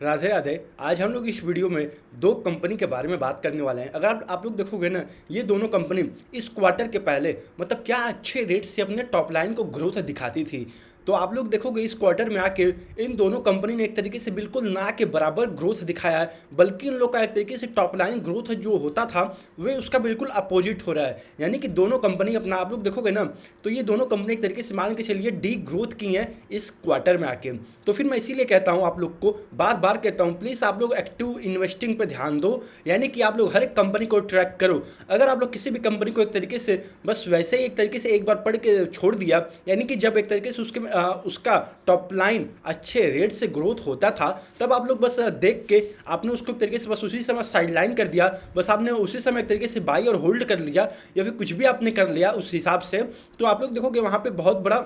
राधे राधे। आज हम लोग इस वीडियो में दो कंपनी के बारे में बात करने वाले हैं। अगर आप लोग देखोगे ना, ये दोनों कंपनी इस क्वार्टर के पहले मतलब क्या अच्छे रेट से अपने टॉप लाइन को ग्रोथ दिखाती थी। तो आप लोग देखोगे इस क्वार्टर में आके इन दोनों कंपनी ने एक तरीके से बिल्कुल ना के बराबर ग्रोथ दिखाया है, बल्कि इन लोग का एक तरीके से टॉप लाइन ग्रोथ जो होता था वे उसका बिल्कुल अपोजिट हो रहा है। यानी कि दोनों कंपनी अपना आप लोग देखोगे ना, तो ये दोनों कंपनी एक तरीके से मान के चलिए डी ग्रोथ की हैं इस क्वार्टर में आके। तो फिर मैं इसीलिए कहता हूँ आप लोग को, बार बार कहता हूँ, प्लीज़ आप लोग एक्टिव इन्वेस्टिंग पे ध्यान दो। यानी कि आप लोग हर एक कंपनी को ट्रैक करो। अगर आप लोग किसी भी कंपनी को एक तरीके से बस वैसे ही एक तरीके से एक बार पढ़ के छोड़ दिया, यानी कि जब एक तरीके से उसका टॉप लाइन अच्छे रेट से ग्रोथ होता था, तब आप लोग बस देख के आपने उसको एक तरीके से बस उसी समय साइड लाइन कर दिया, बस आपने उसी समय एक तरीके से बाई और होल्ड कर लिया, या फिर कुछ भी आपने कर लिया उस हिसाब से, तो आप लोग देखोगे वहाँ पे बहुत बड़ा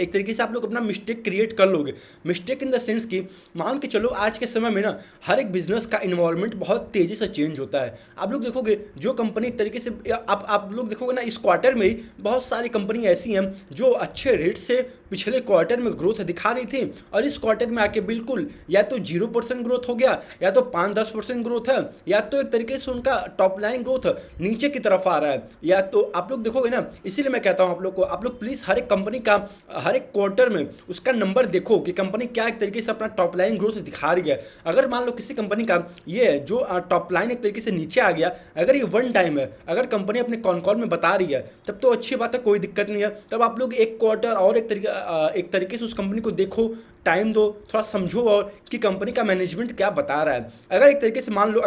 एक तरीके से आप लोग अपना मिस्टेक क्रिएट कर लोगे। मिस्टेक इन द सेंस कि मान के चलो आज के समय में ना हर एक बिजनेस का इन्वायरमेंट बहुत तेज़ी से चेंज होता है। आप लोग देखोगे जो कंपनी एक तरीके से आप लोग देखोगे ना, इस क्वार्टर में ही बहुत सारी कंपनी ऐसी हैं जो अच्छे रेट से पिछले क्वार्टर में ग्रोथ दिखा रही थी, और इस क्वार्टर में आके बिल्कुल या तो 0% ग्रोथ हो गया, या तो 5-10% ग्रोथ है, या तो एक तरीके से उनका टॉप लाइन ग्रोथ नीचे की तरफ आ रहा है। या तो आप लोग देखोगे ना, इसीलिए मैं कहता हूँ आप लोग को, आप लोग प्लीज़ हर एक कंपनी का हर एक क्वार्टर में उसका नंबर देखो कि कंपनी क्या एक तरीके से अपना टॉप लाइन ग्रोथ दिखा रही है। अगर मान लो किसी कंपनी का ये जो टॉप लाइन एक तरीके से नीचे आ गया, अगर ये वन टाइम है, अगर कंपनी अपने कॉन कॉल में बता रही है, तब तो अच्छी बात है, कोई दिक्कत नहीं है। तब आप लोग एक क्वार्टर और एक तरीके से उस कंपनी को देखो, टाइम दो, थोड़ा समझो और कि कंपनी का मैनेजमेंट क्या बता रहा है। अगर एक तरीके से मान लो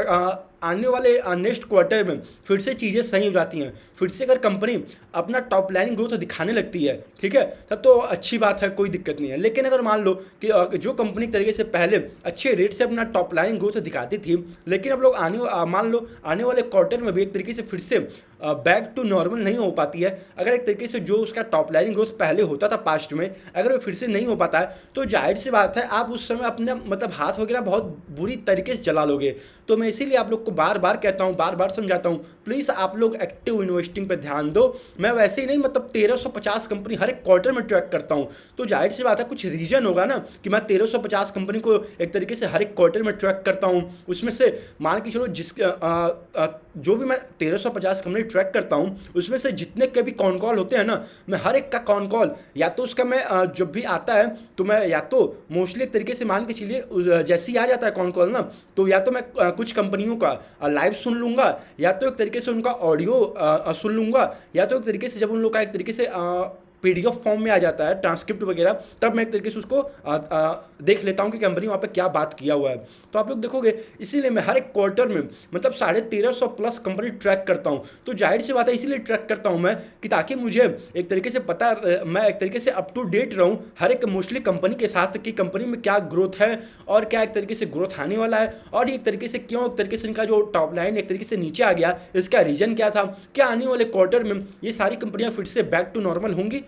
आने वाले नेक्स्ट क्वार्टर में फिर से चीज़ें सही हो जाती हैं, फिर से अगर कंपनी अपना टॉप लाइन ग्रोथ दिखाने लगती है, ठीक है, तब तो अच्छी बात है, कोई दिक्कत नहीं है। लेकिन अगर मान लो कि जो कंपनी तरीके से पहले अच्छे रेट से अपना टॉप लाइन ग्रोथ दिखाती थी, लेकिन अब लोग मान लो आने वाले क्वार्टर में भी एक तरीके से फिर से बैक टू नॉर्मल नहीं हो पाती है, अगर एक तरीके से जो उसका टॉप लाइन ग्रोथ पहले होता था पास्ट में, अगर वो फिर से नहीं हो पाता है, तो जाहिर सी बात है आप उस समय अपने मतलब हाथ वगैरह बहुत बुरी तरीके से चला लोगे। तो मैं इसीलिए आप लोग को बार बार कहता हूँ, बार बार समझाता हूँ, प्लीज़ आप लोग एक्टिव इन्वेस्टिंग पे ध्यान दो। मैं वैसे ही नहीं मतलब 1350 कंपनी हर एक क्वार्टर में ट्रैक करता हूँ, तो जाहिर सी बात है कुछ रीजन होगा ना कि मैं 1350 कंपनी को एक तरीके से हर एक क्वार्टर में ट्रैक करता हूँ। उसमें से मान के चलो जो भी मैं 1350 कंपनी ट्रैक करता हूँ, उसमें से जितने के भी कॉन कॉल होते हैं ना, मैं हर एक का कॉन कॉल या तो उसका मैं जब भी आता है तो मैं या तो मोस्टली एक तरीके से मान के चलिए जैसे ही आ जाता है कॉन कॉल ना, तो या तो मैं कुछ कंपनियों का लाइव सुन लूँगा, या तो एक तरीके से उनका ऑडियो सुन लूँगा, या तो एक तरीके से जब उन लोग का एक तरीके से पीडीएफ फॉर्म में आ जाता है ट्रांसक्रिप्ट वगैरह, तब मैं एक तरीके से उसको देख लेता हूँ कि कंपनी वहाँ पे क्या बात किया हुआ है। तो आप लोग देखोगे, इसीलिए मैं हर एक क्वार्टर में मतलब 1350 प्लस कंपनी ट्रैक करता हूँ। तो जाहिर सी बात है इसीलिए ट्रैक करता हूँ मैं कि ताकि मुझे एक तरीके से पता, मैं एक तरीके से अप टू डेट रहूँ हर एक मोस्टली कंपनी के साथ कि कंपनी में क्या ग्रोथ है और क्या एक तरीके से ग्रोथ आने वाला है, और एक तरीके से क्यों एक तरीके से इनका जो टॉप लाइन एक तरीके से नीचे आ गया, इसका रीजन क्या था, क्या आने वाले क्वार्टर में ये सारी कंपनियां फिर से बैक टू नॉर्मल होंगी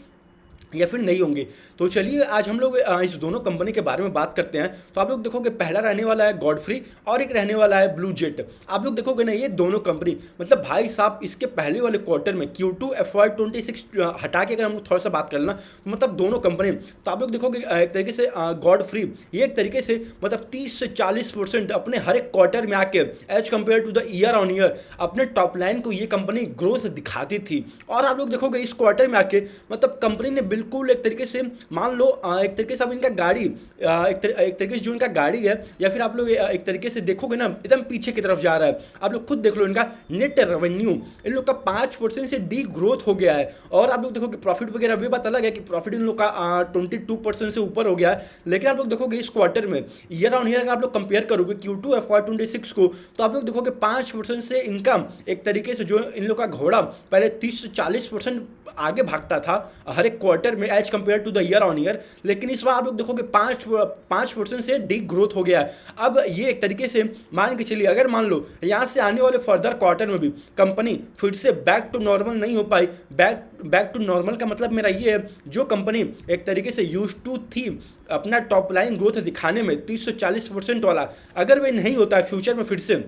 या फिर नहीं होंगे। तो चलिए आज हम लोग इस दोनों कंपनी के बारे में बात करते हैं। तो आप लोग देखोगे पहला रहने वाला है गॉडफ्री और एक रहने वाला है ब्लू जेट। आप लोग देखोगे ना, ये दोनों कंपनी मतलब भाई साहब इसके पहले वाले क्वार्टर में Q2 FY26 हटा के अगर हम लोग थोड़ा सा बात कर लेना, तो मतलब दोनों कंपनी, तो आप लोग देखोगे एक तरीके से गॉडफ्री ये एक तरीके से मतलब 30 से 40% अपने हर एक क्वार्टर में आके as compare to the year on year अपने टॉप लाइन को ये कंपनी ग्रोथ दिखाती थी। और आप लोग देखोगे इस क्वार्टर में आके मतलब कंपनी ने बिल्कुल एक तरीके से मान लो एक तरीके से अब इनका गाड़ी एक तरीके से जो इनका गाड़ी है, या फिर आप लोग एक तरीके से देखोगे ना एकदम पीछे की तरफ जा रहा है। आप लोग खुद देख लो, इनका नेट रेवेन्यू इन लोग का 5% से डी ग्रोथ हो गया है। और आप लोग देखोगे प्रॉफिट वगैरह भी बात अलग है कि प्रॉफिट इन लोग का 22% से ऊपर हो गया है। लेकिन आप लोग देखोगे इस क्वार्टर में ईयर ऑन ईयर अगर आप लोग कंपेयर करोगे Q2 FY26 को, तो आप लोग देखोगे 5% से इनकम एक तरीके से जो इन लोग का घोड़ा पहले 30 से 40% आगे भागता था हर एक क्वार्टर में as compare to the year on year, लेकिन इस बार आप लोग देखोगे 5% से डी ग्रोथ हो गया है। अब ये एक तरीके से मान के चलिए, अगर मान लो यहाँ से आने वाले फर्दर क्वार्टर में भी कंपनी फिर से बैक टू नॉर्मल नहीं हो पाई, बैक टू नॉर्मल का मतलब मेरा ये है, जो कंपनी एक तरीके से यूज टू थी अपना टॉप लाइन ग्रोथ दिखाने में 30 से 40% वाला, अगर वे नहीं होता है फ्यूचर में फिर से,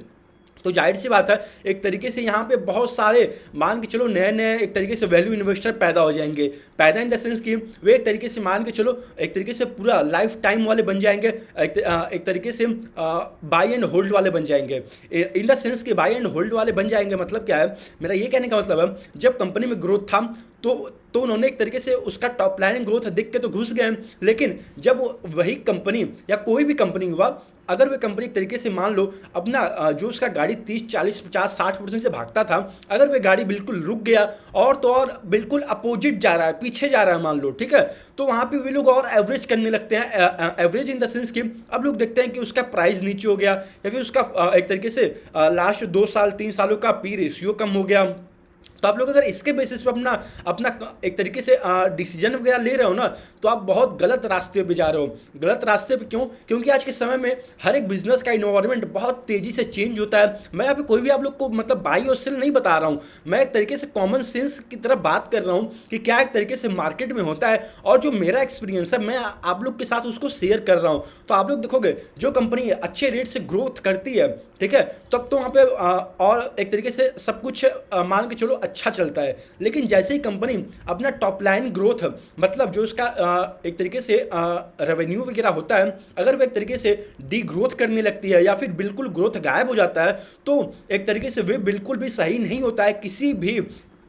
तो जाहिर सी बात है एक तरीके से यहाँ पे बहुत सारे मान के चलो नए नए एक तरीके से वैल्यू इन्वेस्टर पैदा हो जाएंगे। पैदा इन द सेंस कि वे एक तरीके से मान के चलो एक तरीके से पूरा लाइफ टाइम वाले बन जाएंगे, एक तरीके से बाई एंड होल्ड वाले बन जाएंगे। इन द सेंस कि बाई एंड होल्ड वाले बन जाएंगे मतलब क्या है, मेरा ये कहने का मतलब है जब कंपनी में ग्रोथ था तो उन्होंने एक तरीके से उसका टॉप लाइन ग्रोथ देख के तो घुस गए, लेकिन जब वही कंपनी या कोई भी कंपनी हुआ, अगर वे कंपनी एक तरीके से मान लो अपना जो उसका गाड़ी 30 40 50 60% से भागता था, अगर वे गाड़ी बिल्कुल रुक गया और तो और बिल्कुल अपोजिट जा रहा है, पीछे जा रहा है मान लो, ठीक है, तो वहाँ पे वे लोग और एवरेज करने लगते हैं। एवरेज इन द सेंस कि अब लोग देखते हैं कि उसका प्राइस नीचे हो गया या फिर उसका एक तरीके से लास्ट 2 साल 3 सालों का पी रेशियो कम हो गया। तो आप लोग अगर इसके बेसिस पे अपना अपना एक तरीके से डिसीजन वगैरह ले रहे हो ना, तो आप बहुत गलत रास्ते पे जा रहे हो। गलत रास्ते पे क्यों? क्योंकि आज के समय में हर एक बिजनेस का इन्वायरमेंट बहुत तेजी से चेंज होता है। मैं यहाँ पे कोई भी आप लोग को मतलब बाई और सेल नहीं बता रहा हूँ, मैं एक तरीके से कॉमन सेंस की तरफ बात कर रहा हूँ कि क्या एक तरीके से मार्केट में होता है और जो मेरा एक्सपीरियंस है मैं आप लोग के साथ उसको शेयर कर रहा हूँ। तो आप लोग देखोगे जो कंपनी अच्छे रेट से ग्रोथ करती है, ठीक है, तब तो वहाँ पे और एक तरीके से सब कुछ मान के चलो अच्छा चलता है। लेकिन जैसे ही कंपनी अपना टॉप लाइन ग्रोथ मतलब जो उसका एक तरीके से रेवेन्यू वगैरह होता है, अगर वो एक तरीके से डी ग्रोथ करने लगती है या फिर बिल्कुल ग्रोथ गायब हो जाता है, तो एक तरीके से वे बिल्कुल भी सही नहीं होता है। किसी भी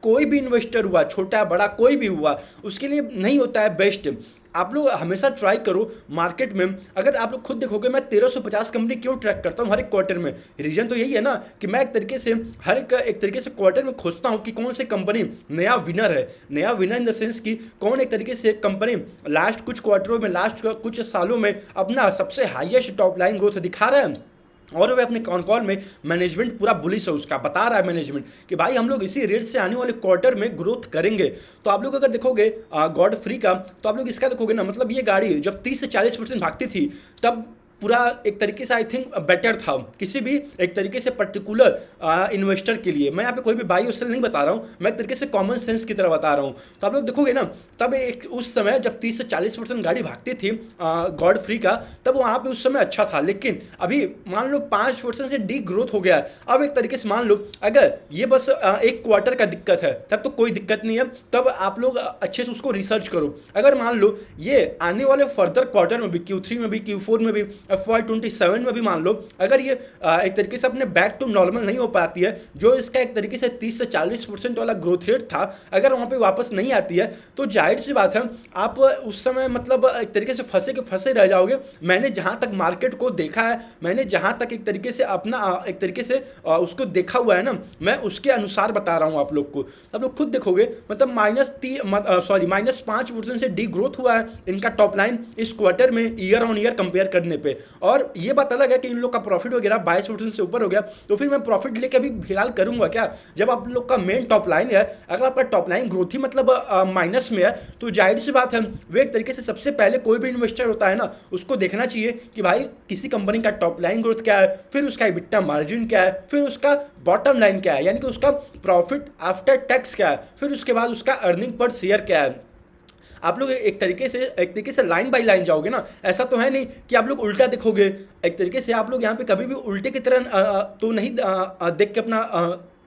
कोई भी इन्वेस्टर हुआ, छोटा बड़ा कोई भी हुआ, उसके लिए नहीं होता है बेस्ट। आप लोग हमेशा ट्राई करो मार्केट में। अगर आप लोग खुद देखोगे मैं 1350 कंपनी क्यों ट्रैक करता हूँ हर एक क्वार्टर में, रीजन तो यही है ना कि मैं एक तरीके से हर एक तरीके से क्वार्टर में खोजता हूँ कि कौन सी कंपनी नया विनर है। नया विनर इन द सेंस कि कौन एक तरीके से कंपनी लास्ट कुछ क्वार्टरों में, लास्ट कुछ सालों में अपना सबसे हाईएस्ट टॉप लाइन ग्रोथ दिखा रहा है और वे अपने कॉन कॉल में मैनेजमेंट पूरा बुलिश है, उसका बता रहा है मैनेजमेंट कि भाई हम लोग इसी रेट से आने वाले क्वार्टर में ग्रोथ करेंगे। तो आप लोग अगर देखोगे गॉड फ्री का, तो आप लोग इसका देखोगे ना, मतलब ये गाड़ी जब 30 से 40% भागती थी तब पूरा एक तरीके से आई थिंक बेटर था किसी भी एक तरीके से पर्टिकुलर इन्वेस्टर के लिए। मैं यहाँ पे कोई भी बाई और सेल नहीं बता रहा हूँ, मैं एक तरीके से कॉमन सेंस की तरह बता रहा हूँ। तो आप लोग देखोगे ना, तब एक उस समय जब 30 से 40% गाड़ी भागती थी गॉड फ्री का, तब वहाँ पे उस समय अच्छा था। लेकिन अभी मान लो 5% से डी ग्रोथ हो गया है। अब एक तरीके से मान लो अगर ये बस एक क्वार्टर का दिक्कत है तब तो कोई दिक्कत नहीं है, तब आप लोग अच्छे से उसको रिसर्च करो। अगर मान लो ये आने वाले फर्दर क्वार्टर में भी, Q3 में भी, Q4 में भी, FY27 में भी मान लो अगर ये एक तरीके से अपने बैक टू नॉर्मल नहीं हो पाती है, जो इसका एक तरीके से 30 से 40% वाला ग्रोथ रेट था, अगर वहाँ पे वापस नहीं आती है, तो जाहिर सी बात है आप उस समय मतलब एक तरीके से फंसे रह जाओगे। मैंने जहाँ तक मार्केट को देखा है, मैंने जहाँ तक एक तरीके से अपना एक तरीके से उसको देखा हुआ है ना, मैं उसके अनुसार बता रहा हूँ आप लोग को। आप लोग खुद देखोगे मतलब -5% से डी ग्रोथ हुआ है इनका टॉप लाइन इस क्वार्टर में ईयर ऑन ईयर कंपेयर करने पे। और ये बात अलग है कि इन लोग का प्रॉफिट वगैरह 22% से ऊपर हो गया, तो फिर मैं प्रॉफिट लेके अभी फिलहाल करूंगा क्या, जब आप लोग का मेन टॉप लाइन है, अगर आपका टॉप लाइन ग्रोथ ही मतलब माइनस में है, तो जाहिर सी बात है वे एक तरीके से सबसे पहले कोई भी इन्वेस्टर होता है ना, उसको देखना चाहिए कि भाई किसी कंपनी का टॉप लाइन ग्रोथ क्या है, फिर उसका EBITDA मार्जिन क्या है, फिर उसका बॉटम लाइन क्या है, यानी कि उसका प्रॉफिट आफ्टर टैक्स क्या है, फिर उसके बाद उसका अर्निंग पर शेयर क्या है। आप लोग एक तरीके से लाइन बाय लाइन जाओगे ना, ऐसा तो है नहीं कि आप लोग उल्टा देखोगे। एक तरीके से आप लोग यहाँ पे कभी भी उल्टे की तरह तो नहीं देख के अपना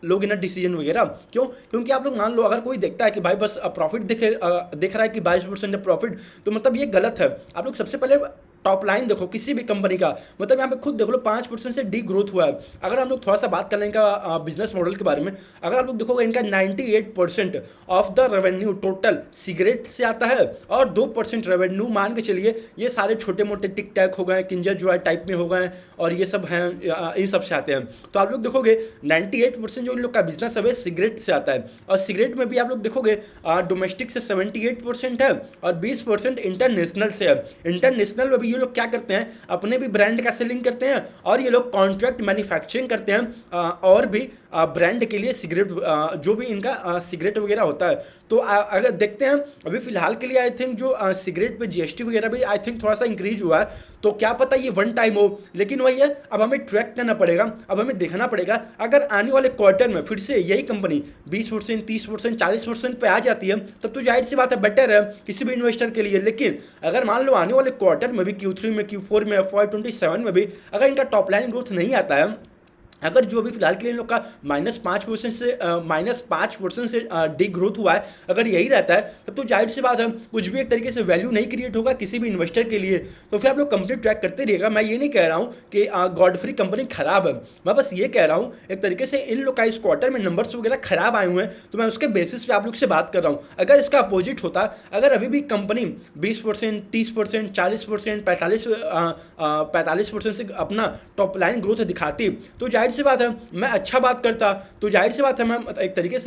लोग ना डिसीजन वगैरह। क्यों? क्योंकि आप लोग मान लो अगर कोई देखता है कि भाई बस प्रॉफिट दिख रहा है कि 22% प्रॉफिट, तो मतलब ये गलत है। आप लोग सबसे पहले टॉप लाइन देखो किसी भी कंपनी का, मतलब यहाँ पे खुद देख लो 5% से डी ग्रोथ हुआ है। अगर हम लोग थोड़ा सा बात कर लें इनका बिजनेस मॉडल के बारे में, अगर आप लोग देखोगे इनका 98% of the revenue total cigarette से आता है और 2% रेवेन्यू मान के चलिए ये सारे छोटे मोटे टिक टैक हो गए, किंजर जो है टाइप में हो गए और ये सब हैं, इन सब से आते हैं। तो आप लोग देखोगे 98% जो इन लोग का बिजनेस है सिगरेट से आता है, और सिगरेट में भी आप लोग देखोगे डोमेस्टिक से 78% है और 20% इंटरनेशनल से है। इंटरनेशनल में भी ये लोग क्या करते हैं, अपने भी ब्रांड का सेलिंग करते हैं और ये लोग कॉन्ट्रैक्ट मैन्युफैक्चरिंग करते हैं और भी ब्रांड के लिए सिगरेट, जो भी इनका सिगरेट वगैरह होता है। तो अगर देखते हैं अभी फिलहाल के लिए आई थिंक जो सिगरेट पे GST वगैरह भी आई थिंक थोड़ा सा इंक्रीज हुआ है, तो क्या पता ये वन टाइम हो, लेकिन वही है अब हमें ट्रैक करना पड़ेगा, अब हमें देखना पड़ेगा। अगर आने वाले क्वार्टर में फिर से यही कंपनी 20%, 30%, 40% पे आ जाती है, तब तो जाहिर सी बात है बेटर है किसी भी इन्वेस्टर के लिए। लेकिन अगर मान लो आने वाले क्वार्टर में भी, Q3 में, Q4 में, FY27 में भी अगर इनका टॉप लाइन ग्रोथ नहीं आता है, अगर जो अभी फिलहाल के लिए इन लोग का -5% से डी ग्रोथ हुआ है, अगर यही रहता है तब तो जाहिर सी बात है कुछ भी एक तरीके से वैल्यू नहीं क्रिएट होगा किसी भी इन्वेस्टर के लिए। तो फिर आप लोग कंपनी ट्रैक करते रहिएगा। मैं ये नहीं कह रहा हूँ कि गॉडफ्री कंपनी खराब है, मैं बस ये कह रहा हूँ एक तरीके से इन लोग का इस क्वार्टर में नंबर्स वगैरह खराब आए हुए हैं, तो मैं उसके बेसिस पे आप लोग से बात कर रहा हूँ। अगर इसका अपोजिट होता, अगर अभी भी कंपनी 20%, 30%, 40%, 45% से अपना टॉप लाइन ग्रोथ दिखाती, तो जाहिर सी बात है मैं अच्छा बात करता, तो जाहिर सी बात है मैं एक तरीके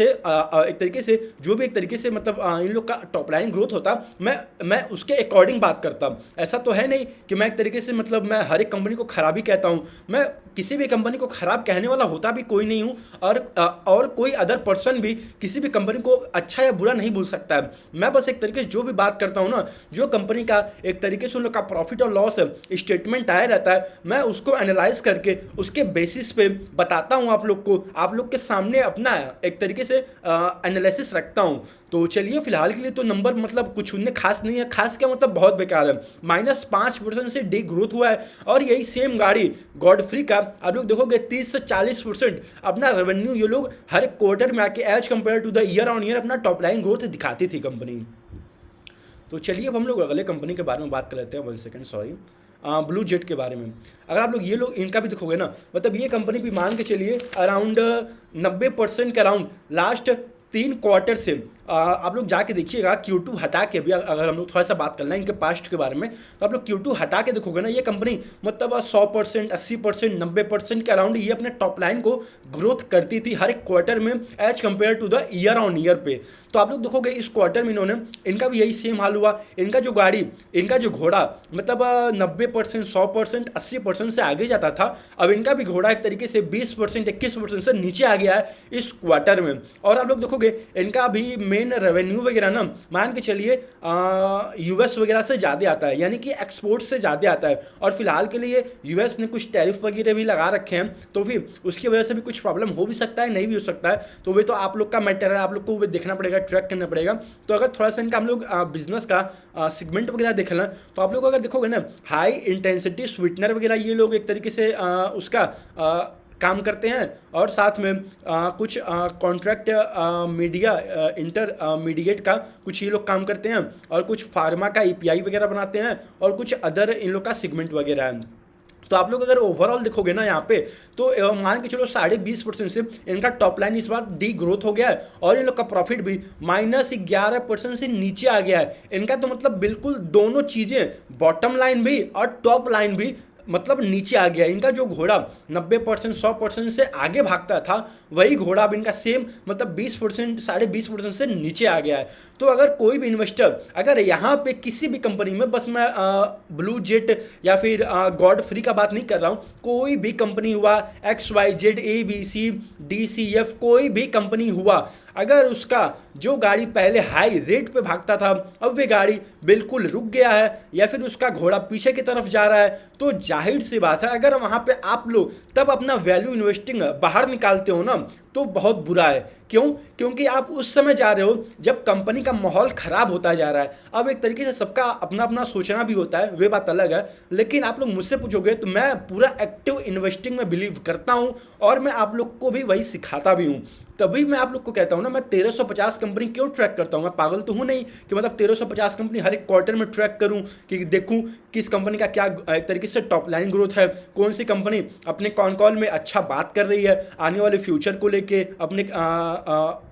से जो भी एक तरीके से मतलब इन लोग का टॉप लाइन ग्रोथ होता, मैं उसके अकॉर्डिंग बात करता। ऐसा तो है नहीं कि मैं एक तरीके से मतलब मैं हर एक कंपनी को खराब ही कहता हूँ। मैं किसी भी कंपनी को खराब कहने वाला होता भी कोई नहीं हूँ, और कोई अदर पर्सन भी किसी भी कंपनी को अच्छा या बुरा नहीं बोल सकता है। मैं बस एक तरीके से जो भी बात करता हूँ ना, जो कंपनी का एक तरीके से उन लोग का प्रॉफिट और लॉस स्टेटमेंट आया रहता है, मैं उसको एनालाइज करके उसके बेसिस पे बताता हूँ आप लोग को, आप लोग के सामने अपना एक तरीके से एनालिसिस रखता हूँ। तो चलिए फिलहाल के लिए तो नंबर मतलब कुछ उनने खास नहीं है, खास क्या मतलब बहुत बेकार है। -5% से डे ग्रोथ हुआ है, और यही सेम गाड़ी गॉडफ्री का आप लोग देखोगे 30 से 40% अपना रेवेन्यू ये लोग हर एक क्वार्टर में आके as compare to the year on year अपना टॉप लाइन ग्रोथ दिखाती थी कंपनी। तो चलिए अब हम लोग अगले कंपनी के बारे में बात कर लेते हैं। 1 सेकेंड सॉरी, ब्लू जेट के बारे में। अगर आप लोग ये लोग इनका भी देखोगे ना, मतलब ये कंपनी भी मान के चलिए अराउंड 90% के अराउंड लास्ट 3 क्वार्टर से आप लोग जाके देखिएगा Q2 हटा के भी, अगर हम लोग थोड़ा सा बात करना है इनके पास्ट के बारे में, तो आप लोग Q2 हटा के देखोगे ना, ये कंपनी मतलब 100%, 80%, 90% के अराउंड ये अपने टॉप लाइन को ग्रोथ करती थी हर एक क्वार्टर में as compare to the year on year पे। तो आप लोग देखोगे इस क्वार्टर में इन्होंने, इनका भी यही सेम हाल हुआ। इनका जो गाड़ी, इनका जो घोड़ा मतलब 90%, 100%, 80% से आगे जाता था, अब इनका भी घोड़ा एक तरीके से 20%, 21% से नीचे आ गया है इस क्वार्टर में। और आप लोग देखोगे इनका भी मेन रेवेन्यू वगैरह ना, मान के चलिए यूएस वगैरह से ज़्यादा आता है, यानी कि एक्सपोर्ट से ज़्यादा आता है। और फिलहाल के लिए यूएस ने कुछ टैरिफ वगैरह भी लगा रखे हैं, तो फिर उसकी वजह से भी कुछ प्रॉब्लम हो भी सकता है, नहीं भी हो सकता है। तो वे तो आप लोग का मैटर है, आप लोग को वो देखना पड़ेगा, ट्रैक करना पड़ेगा। तो अगर थोड़ा सा इनका हम लोग बिजनेस का सेगमेंट वगैरह देख लें, तो आप लोग अगर देखोगे ना, हाई इंटेंसिटी स्वीटनर वगैरह ये लोग एक तरीके से उसका काम करते हैं, और साथ में कुछ कॉन्ट्रैक्ट मीडिया इंटरमीडिएट का कुछ ये लोग काम करते हैं, और कुछ फार्मा का एपीआई वगैरह बनाते हैं, और कुछ अदर इन लोग का सेगमेंट वगैरह है। तो आप लोग अगर ओवरऑल देखोगे ना यहाँ पे, तो मान के चलो 20.5% से इनका टॉप लाइन इस बार डी ग्रोथ हो गया है, और इन लोग का प्रॉफिट भी -11% से नीचे आ गया है। इनका तो मतलब बिल्कुल दोनों चीज़ें, बॉटम लाइन भी और टॉप लाइन भी मतलब नीचे आ गया। इनका जो घोड़ा 90%, 100% से आगे भागता था, वही घोड़ा अब इनका सेम मतलब 20%, 20.5% से नीचे आ गया है। तो अगर कोई भी इन्वेस्टर अगर यहाँ पे किसी भी कंपनी में, बस मैं ब्लू जेट या फिर गॉडफ्री का बात नहीं कर रहा हूँ, कोई भी कंपनी हुआ, XYZ ABC DCF कोई भी कंपनी हुआ, अगर उसका जो गाड़ी पहले हाई रेट पे भागता था, अब वे गाड़ी बिल्कुल रुक गया है, या फिर उसका घोड़ा पीछे की तरफ जा रहा है, तो जाहिर सी बात है अगर वहाँ पे आप लोग तब अपना वैल्यू इन्वेस्टिंग बाहर निकालते हो ना, तो बहुत बुरा है। क्यों? क्योंकि आप उस समय जा रहे हो जब कंपनी का माहौल ख़राब होता जा रहा है। अब एक तरीके से सबका अपना अपना सोचना भी होता है, वे बात अलग है, लेकिन आप लोग मुझसे पूछोगे तो मैं पूरा एक्टिव इन्वेस्टिंग में बिलीव करता हूँ, और मैं आप लोग को भी वही सिखाता भी हूँ। तभी मैं आप लोग को कहता हूँ ना, मैं 1350 कंपनी क्यों ट्रैक करता हूँ। मैं पागल तो हूँ नहीं कि मतलब 1350 कंपनी हर एक क्वार्टर में ट्रैक करूँ कि देखूँ किस कंपनी का क्या एक तरीके से टॉप लाइन ग्रोथ है, कौन सी कंपनी अपने कॉन कॉल में अच्छा बात कर रही है आने वाले फ्यूचर को लेके, अपने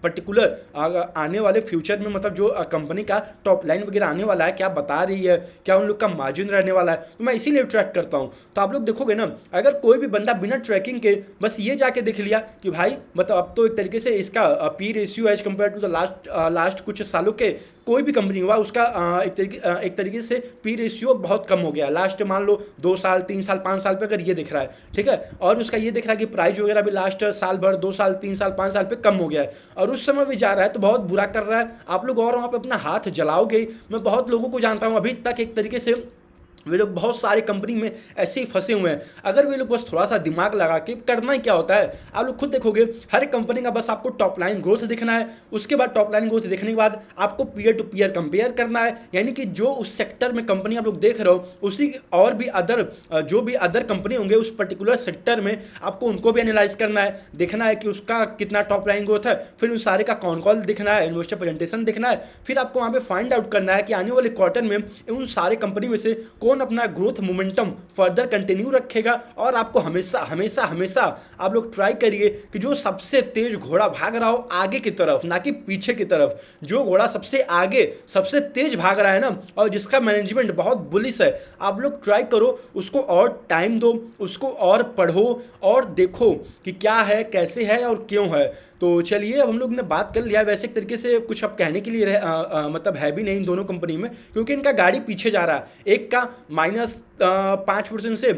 पर्टिकुलर आने वाले फ्यूचर में मतलब जो कंपनी का टॉप लाइन वगैरह आने वाला है क्या बता रही है, क्या उन लोग का मार्जिन रहने वाला है। तो मैं इसीलिए ट्रैक करता हूँ। तो आप लोग देखोगे ना, अगर कोई भी बंदा बिना ट्रैकिंग के बस ये जाके देख लिया कि भाई मतलब अब तो एक तरीके से इसका P ratio as compare to the last कुछ सालों के कोई भी कंपनी हुआ, उसका एक तरीके से पी रेशियो बहुत कम हो गया लास्ट मान लो 2 साल 3 साल 5 साल पे, अगर ये दिख रहा है, ठीक है, और उसका ये दिख रहा है कि प्राइस वगैरह भी लास्ट साल भर 2 साल 3 साल 5 साल पे कम हो गया है, और उस समय भी जा रहा है, तो बहुत बुरा कर रहा है। आप लोग और वहाँ पे अपना हाथ जलाओगे। मैं बहुत लोगों को जानता हूँ अभी तक एक तरीके से वे लोग बहुत सारे कंपनी में ऐसे ही फंसे हुए हैं। अगर वे लोग बस थोड़ा सा दिमाग लगा के, करना ही क्या होता है, आप लोग खुद देखोगे, हर एक कंपनी का बस आपको टॉप लाइन ग्रोथ दिखना है। उसके बाद टॉप लाइन ग्रोथ देखने के बाद आपको पीयर टू पीयर कंपेयर करना है, यानी कि जो उस सेक्टर में कंपनी आप लोग देख रहे हो उसी और भी जो भी अदर कंपनी होंगे उस पर्टिकुलर सेक्टर में, आपको उनको भी एनालाइज करना है, देखना है कि उसका कितना टॉप लाइन ग्रोथ है। फिर उन सारे का कॉन कॉल दिखना है, इन्वेस्टर प्रेजेंटेशन दिखना है। फिर आपको वहाँ पे फाइंड आउट करना है कि आने वाले क्वार्टर में उन सारे कंपनी में से कौन अपना ग्रोथ मोमेंटम फर्दर कंटिन्यू रखेगा। और आपको हमेशा हमेशा हमेशा आप लोग ट्राई करिए कि जो सबसे तेज घोड़ा भाग रहा हो आगे की तरफ, ना कि पीछे की तरफ, जो घोड़ा सबसे आगे सबसे तेज भाग रहा है ना, और जिसका मैनेजमेंट बहुत बुलिश है, आप लोग ट्राई करो, उसको और टाइम दो, उसको और पढ़ो और देखो कि क्या है, कैसे है और क्यों है। तो चलिए, अब हम लोग ने बात कर लिया। वैसे एक तरीके से कुछ अब कहने के लिए मतलब है भी नहीं इन दोनों कंपनी में, क्योंकि इनका गाड़ी पीछे जा रहा है। एक का -5% से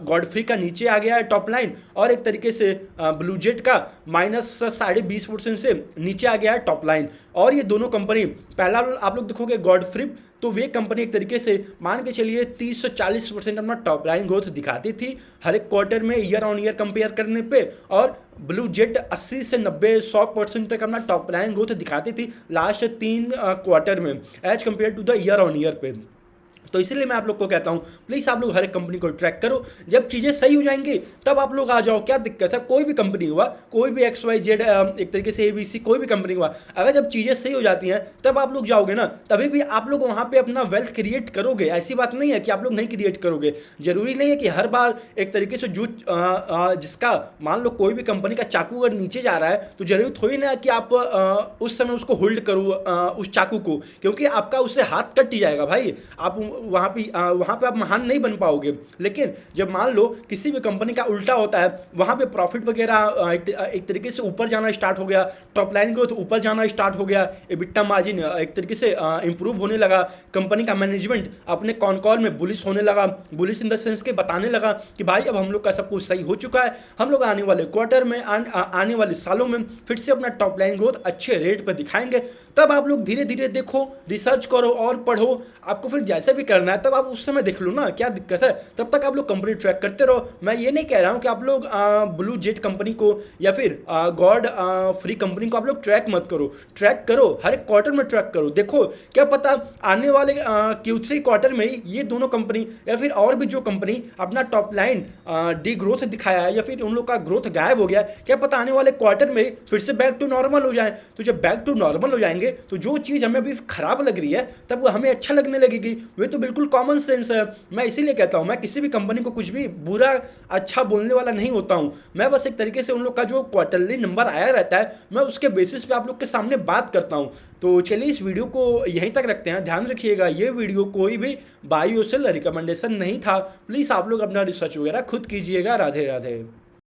गॉडफ्री का नीचे आ गया है टॉप लाइन, और एक तरीके से ब्लू जेट का -20.5% से नीचे आ गया है टॉप लाइन। और ये दोनों कंपनी, पहला आप लोग देखोगे गॉडफ्री, तो वे कंपनी एक तरीके से मान के चलिए 30 से 40% अपना टॉप लाइन ग्रोथ दिखाती थी हर एक क्वार्टर में ईयर ऑन ईयर कंपेयर करने पे, और ब्लू जेट 80 से 90-100% तक अपना टॉप लाइन ग्रोथ दिखाती थी लास्ट 3 क्वार्टर में as compare to the year on year पे। तो इसीलिए मैं आप लोग को कहता हूँ, प्लीज़ आप लोग हर एक कंपनी को ट्रैक करो। जब चीज़ें सही हो जाएंगी तब आप लोग आ जाओ, क्या दिक्कत है। कोई भी कंपनी हुआ, कोई भी XYZ, एक तरीके से ABC, कोई भी कंपनी हुआ, अगर जब चीज़ें सही हो जाती हैं तब आप लोग जाओगे ना, तभी भी आप लोग वहाँ पे अपना वेल्थ क्रिएट करोगे। ऐसी बात नहीं है कि आप लोग नहीं क्रिएट करोगे। जरूरी नहीं है कि हर बार एक तरीके से जो जिसका मान लो कोई भी कंपनी का चाकू अगर नीचे जा रहा है तो जरूरी थोड़ी ना कि आप उस समय उसको होल्ड करो उस चाकू को, क्योंकि आपका उससे हाथ कट ही जाएगा भाई। आप वहाँ पे आप महान नहीं बन पाओगे। लेकिन जब मान लो किसी भी कंपनी का उल्टा होता है, वहाँ पे प्रॉफिट वगैरह एक तरीके से ऊपर जाना स्टार्ट हो गया, टॉप लाइन ग्रोथ ऊपर जाना स्टार्ट हो गया, एबिटा मार्जिन एक तरीके से इंप्रूव होने लगा, कंपनी का मैनेजमेंट अपने कॉन कॉल में बुलिश होने लगा, बुलिश इन द सेंस के बताने लगा कि भाई अब हम लोग का सब कुछ सही हो चुका है, हम लोग आने वाले क्वार्टर में आने वाले सालों में फिर से अपना टॉप लाइन ग्रोथ अच्छे रेट पर दिखाएंगे। तब आप लोग धीरे धीरे देखो, रिसर्च करो और पढ़ो। आपको फिर जैसे भी करना है तब आप उस समय देख लो ना, क्या दिक्कत है। तब तक आप लोग कंपनी ट्रैक करते रहो। मैं ये नहीं कह रहा हूँ कि आप लोग ब्लू जेट कंपनी को या फिर गॉड फ्री कंपनी को आप लोग ट्रैक मत करो। ट्रैक करो, हर एक क्वार्टर में ट्रैक करो। देखो क्या पता आने वाले Q3 क्वार्टर में ही ये दोनों कंपनी या फिर और भी जो कंपनी अपना टॉप लाइन डी ग्रोथ दिखाया है या फिर उन लोग का ग्रोथ गायब हो गया, क्या पता आने वाले क्वार्टर में फिर से बैक टू नॉर्मल हो जाए। तो जब बैक टू नॉर्मल हो जाएंगे तो जो चीज़ हमें अभी खराब लग रही है तब वो हमें अच्छा लगने लगेगी। वे तो बिल्कुल कॉमन सेंस है। मैं इसीलिए कहता हूँ, मैं किसी भी कंपनी को कुछ भी बुरा अच्छा बोलने वाला नहीं होता हूँ। मैं बस एक तरीके से उन लोग का जो क्वार्टरली नंबर आया रहता है मैं उसके बेसिस पे आप लोग के सामने बात करता हूँ। तो चलिए इस वीडियो को यहीं तक रखते हैं। ध्यान रखिएगा ये वीडियो कोई भी बाय और सेल रिकमेंडेशन नहीं था। प्लीज़ आप लोग अपना रिसर्च वगैरह खुद कीजिएगा। राधे राधे।